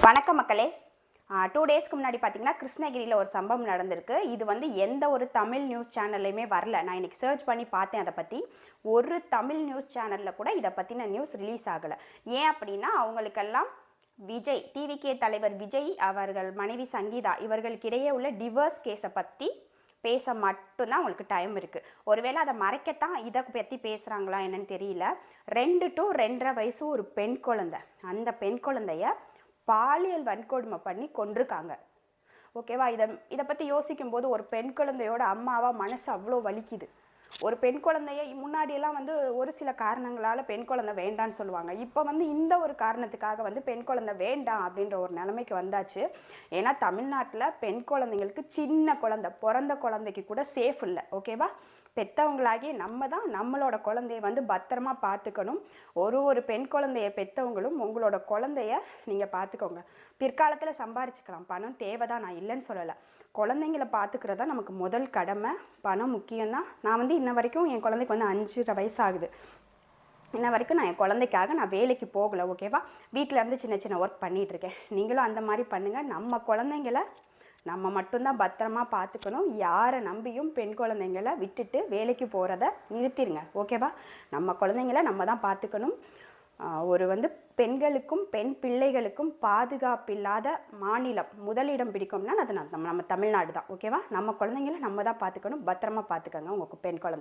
வணக்கம் மக்களே. 2 டேஸ்க்கு முன்னாடி பார்த்தீங்கன்னா கிருஷ்ணகிரியில் ஒரு சம்பவம் நடந்திருக்கு. இது எந்த ஒரு தமிழ் நியூஸ் சேனல்லையுமே வரல. நான் இன்றைக்கி சர்ச் பண்ணி பார்த்தேன். அதை பற்றி ஒரு தமிழ் நியூஸ் சேனலில் கூட இதை பற்றின நியூஸ் ரிலீஸ் ஆகலை. ஏன் அப்படின்னா அவங்களுக்கெல்லாம் விஜய், டிவிகே தலைவர் விஜய் அவர்கள் மனைவி சங்கீதா இவர்களுக்கிடையே உள்ள டிவோர்ஸ் கேஸை பற்றி பேச மட்டும்தான் அவங்களுக்கு டைம் இருக்குது. ஒருவேளை அதை மறைக்கத்தான் இதை பற்றி பேசுகிறாங்களா என்னன்னு தெரியல. 2 to 2.5 வயசு ஒரு பெண் குழந்தை, அந்த பெண் குழந்தைய பாலியல் வன்கொடுமை பண்ணி கொண்டிருக்காங்க. ஓகேவா? இதை பற்றி யோசிக்கும்போது ஒரு பெண் குழந்தையோட அம்மாவாக மனசு அவ்வளோ வலிக்குது. ஒரு பெண் குழந்தைய முன்னாடியெல்லாம் ஒரு சில காரணங்களால் பெண் குழந்தை வேண்டான்னு சொல்லுவாங்க. இப்போ இந்த ஒரு காரணத்துக்காக பெண் குழந்தை வேண்டாம் அப்படின்ற ஒரு நிலைமைக்கு வந்தாச்சு. ஏன்னா தமிழ்நாட்டில் பெண் குழந்தைங்களுக்கு சின்ன குழந்தை, பிறந்த குழந்தைக்கு கூட சேஃப் இல்லை. ஓகேவா? பெற்றவங்களாகி நம்ம தான் நம்மளோட குழந்தைய பத்திரமா பார்த்துக்கணும். ஒரு பெண் குழந்தைய பெற்றவங்களும் உங்களோட குழந்தைய நீங்கள் பார்த்துக்கோங்க. பிற்காலத்தில் சம்பாரிச்சுக்கலாம், பணம் தேவை தான், நான் இல்லைன்னு சொல்லலை. குழந்தைங்கள பார்த்துக்கிறதா நமக்கு முதல் கடமை. பணம் முக்கியம்தான். நான் இன்ன வரைக்கும் என் குழந்தைக்கு 5.5 வயசு ஆகுது. இன்ன வரைக்கும் நான் என் குழந்தைக்காக நான் வேலைக்கு போகலை. ஓகேவா? வீட்டில் இருந்து சின்ன சின்ன ஒர்க் பண்ணிகிட்ருக்கேன். நீங்களும் அந்த மாதிரி பண்ணுங்கள். நம்ம குழந்தைங்கள நம்ம மட்டும்தான் பத்திரமா பார்த்துக்கணும். யாரை நம்பியும் பெண் குழந்தைங்களை விட்டுட்டு வேலைக்கு போகிறத நிறுத்திடுங்க. ஓகேவா? நம்ம குழந்தைங்கள நம்ம தான் பார்த்துக்கணும். பெண்களுக்கும் பெண் பிள்ளைகளுக்கும் பாதுகாப்பில்லாத மாநிலம் முதலிடம் பிடிக்கும்னா அது நம்ம தமிழ்நாடு தான். ஓகேவா? நம்ம குழந்தைங்கள நம்ம தான் பார்த்துக்கணும். பத்திரமா பார்த்துக்கோங்க உங்கள் பெண் குழந்தை.